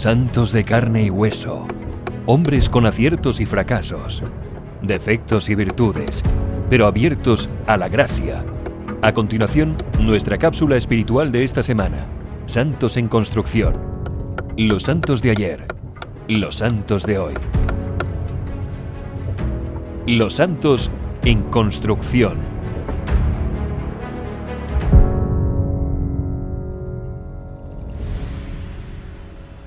Santos de carne y hueso, hombres con aciertos y fracasos, defectos y virtudes, pero abiertos a la gracia. A continuación, nuestra cápsula espiritual de esta semana. Santos en construcción. Los santos de ayer. Los santos de hoy. Los santos en construcción.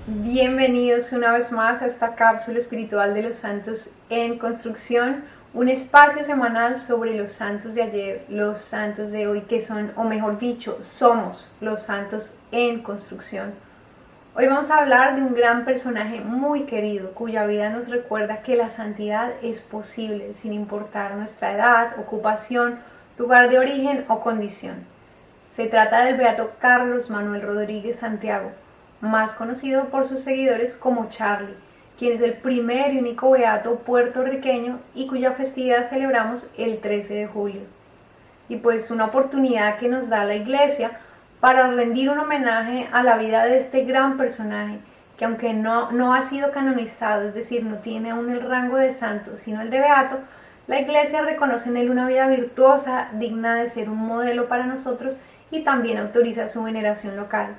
Bienvenidos una vez más a esta cápsula espiritual de los santos en construcción, un espacio semanal sobre los santos de ayer, los santos de hoy, que son, o mejor dicho, somos los santos en construcción. Hoy vamos a hablar de un gran personaje muy querido, cuya vida nos recuerda que la santidad es posible sin importar nuestra edad, ocupación, lugar de origen o condición. Se trata del beato Carlos Manuel Rodríguez Santiago, más conocido por sus seguidores como Charlie, quien es el primer y único beato puertorriqueño y cuya festividad celebramos el 13 de julio. Y pues una oportunidad que nos da la Iglesia para rendir un homenaje a la vida de este gran personaje, que aunque no ha sido canonizado, es decir, no tiene aún el rango de santo, sino el de beato, la Iglesia reconoce en él una vida virtuosa, digna de ser un modelo para nosotros, y también autoriza su veneración local.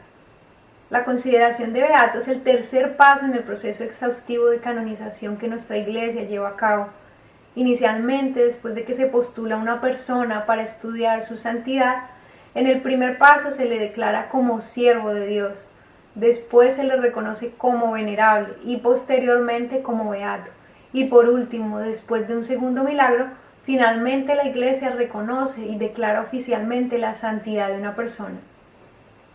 La consideración de beato es el tercer paso en el proceso exhaustivo de canonización que nuestra Iglesia lleva a cabo. Inicialmente, después de que se postula una persona para estudiar su santidad, en el primer paso se le declara como siervo de Dios, después se le reconoce como venerable y posteriormente como beato. Y por último, después de un segundo milagro, finalmente la Iglesia reconoce y declara oficialmente la santidad de una persona.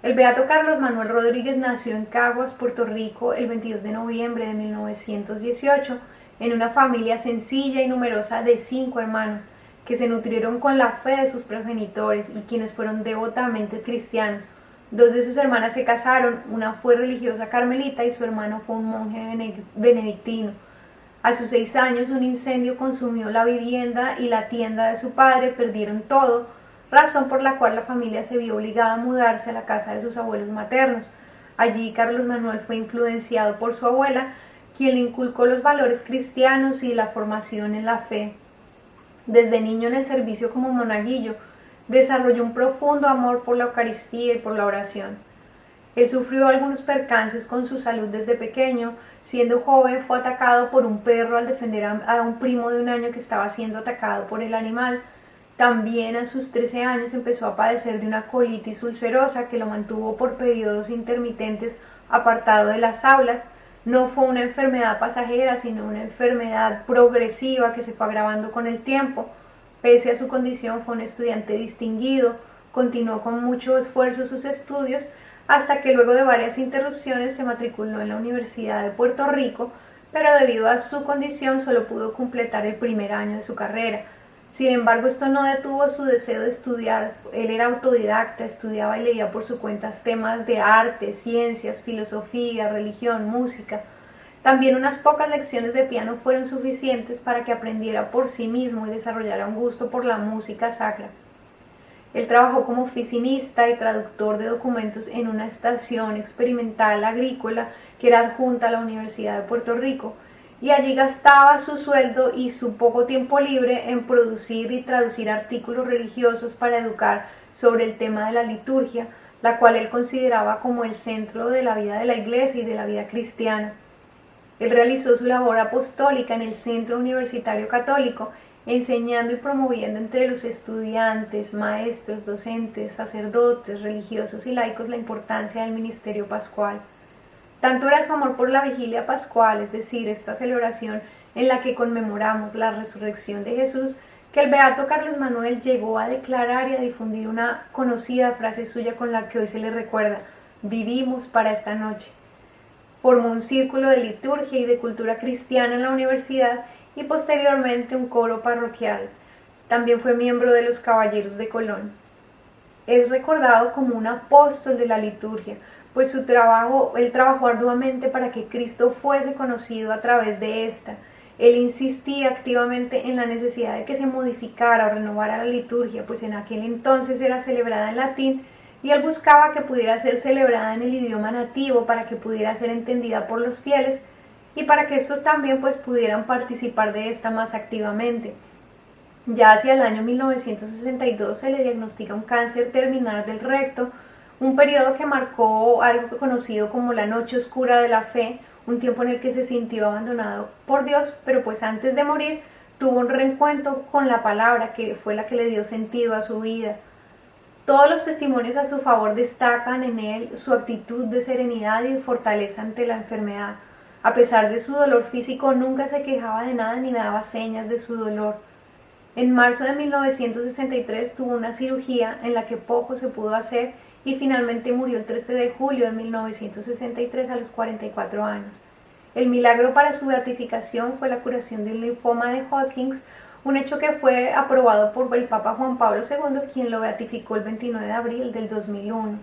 El beato Carlos Manuel Rodríguez nació en Caguas, Puerto Rico, el 22 de noviembre de 1918, en una familia sencilla y numerosa de 5 hermanos, que se nutrieron con la fe de sus progenitores y quienes fueron devotamente cristianos. 2 de sus hermanas se casaron, una fue religiosa carmelita y su hermano fue un monje benedictino. A sus 6 años un incendio consumió la vivienda y la tienda de su padre, perdieron todo, razón por la cual la familia se vio obligada a mudarse a la casa de sus abuelos maternos. Allí Carlos Manuel fue influenciado por su abuela, quien le inculcó los valores cristianos y la formación en la fe. Desde niño en el servicio como monaguillo, desarrolló un profundo amor por la Eucaristía y por la oración. Él sufrió algunos percances con su salud desde pequeño. Siendo joven fue atacado por un perro al defender a un primo de 1 año que estaba siendo atacado por el animal. También a sus 13 años empezó a padecer de una colitis ulcerosa que lo mantuvo por periodos intermitentes apartado de las aulas. No fue una enfermedad pasajera, sino una enfermedad progresiva que se fue agravando con el tiempo. Pese a su condición, fue un estudiante distinguido, continuó con mucho esfuerzo sus estudios, hasta que luego de varias interrupciones se matriculó en la Universidad de Puerto Rico, pero debido a su condición solo pudo completar el primer año de su carrera. Sin embargo, esto no detuvo su deseo de estudiar. Él era autodidacta, estudiaba y leía por su cuenta temas de arte, ciencias, filosofía, religión, música. También unas pocas lecciones de piano fueron suficientes para que aprendiera por sí mismo y desarrollara un gusto por la música sacra. Él trabajó como oficinista y traductor de documentos en una estación experimental agrícola que era adjunta a la Universidad de Puerto Rico, y allí gastaba su sueldo y su poco tiempo libre en producir y traducir artículos religiosos para educar sobre el tema de la liturgia, la cual él consideraba como el centro de la vida de la Iglesia y de la vida cristiana. Él realizó su labor apostólica en el Centro Universitario Católico, enseñando y promoviendo entre los estudiantes, maestros, docentes, sacerdotes, religiosos y laicos la importancia del ministerio pascual. Tanto era su amor por la vigilia pascual, es decir, esta celebración en la que conmemoramos la resurrección de Jesús, que el beato Carlos Manuel llegó a declarar y a difundir una conocida frase suya con la que hoy se le recuerda: vivimos para esta noche. Formó un círculo de liturgia y de cultura cristiana en la universidad y posteriormente un coro parroquial. También fue miembro de los Caballeros de Colón. Es recordado como un apóstol de la liturgia, pues él trabajó arduamente para que Cristo fuese conocido a través de esta. Él insistía activamente en la necesidad de que se modificara o renovara la liturgia, pues en aquel entonces era celebrada en latín y él buscaba que pudiera ser celebrada en el idioma nativo para que pudiera ser entendida por los fieles y para que estos también pues pudieran participar de esta más activamente. Ya hacia el año 1962 se le diagnostica un cáncer terminal del recto, un periodo que marcó algo conocido como la noche oscura de la fe, un tiempo en el que se sintió abandonado por Dios, pero pues antes de morir tuvo un reencuentro con la palabra que fue la que le dio sentido a su vida. Todos los testimonios a su favor destacan en él su actitud de serenidad y fortaleza ante la enfermedad. A pesar de su dolor físico, nunca se quejaba de nada ni daba señas de su dolor. En marzo de 1963 tuvo una cirugía en la que poco se pudo hacer y finalmente murió el 13 de julio de 1963 a los 44 años. El milagro para su beatificación fue la curación del linfoma de Hodgkin, un hecho que fue aprobado por el Papa Juan Pablo II, quien lo beatificó el 29 de abril del 2001.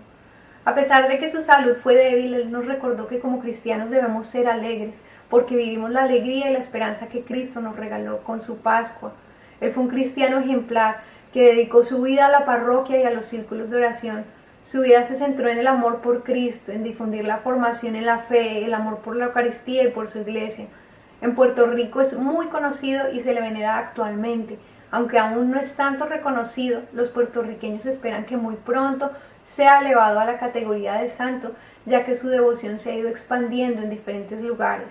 A pesar de que su salud fue débil, él nos recordó que como cristianos debemos ser alegres, porque vivimos la alegría y la esperanza que Cristo nos regaló con su Pascua. Él fue un cristiano ejemplar que dedicó su vida a la parroquia y a los círculos de oración. Su vida se centró en el amor por Cristo, en difundir la formación en la fe, el amor por la Eucaristía y por su iglesia. En Puerto Rico es muy conocido y se le venera actualmente. Aunque aún no es tanto reconocido, los puertorriqueños esperan que muy pronto sea elevado a la categoría de santo, ya que su devoción se ha ido expandiendo en diferentes lugares.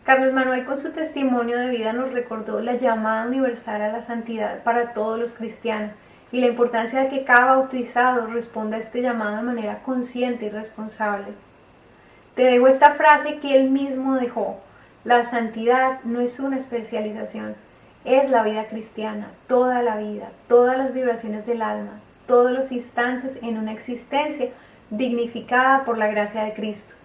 Carlos Manuel, con su testimonio de vida, nos recordó la llamada universal a la santidad para todos los cristianos y la importancia de que cada bautizado responda a este llamado de manera consciente y responsable. Te dejo esta frase que él mismo dejó: la santidad no es una especialización, es la vida cristiana, toda la vida, todas las vibraciones del alma, todos los instantes en una existencia dignificada por la gracia de Cristo.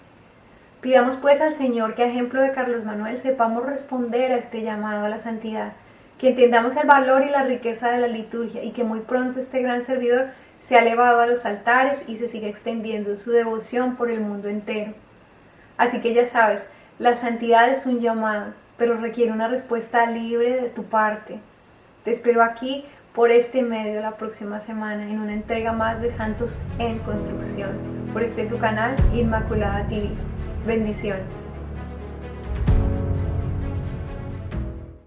Pidamos pues al Señor que, a ejemplo de Carlos Manuel, sepamos responder a este llamado a la santidad, que entendamos el valor y la riqueza de la liturgia y que muy pronto este gran servidor sea elevado a los altares y se siga extendiendo su devoción por el mundo entero. Así que ya sabes, la santidad es un llamado, pero requiere una respuesta libre de tu parte. Te espero aquí por este medio la próxima semana en una entrega más de Santos en Construcción, por este tu canal Inmaculada TV. Bendiciones.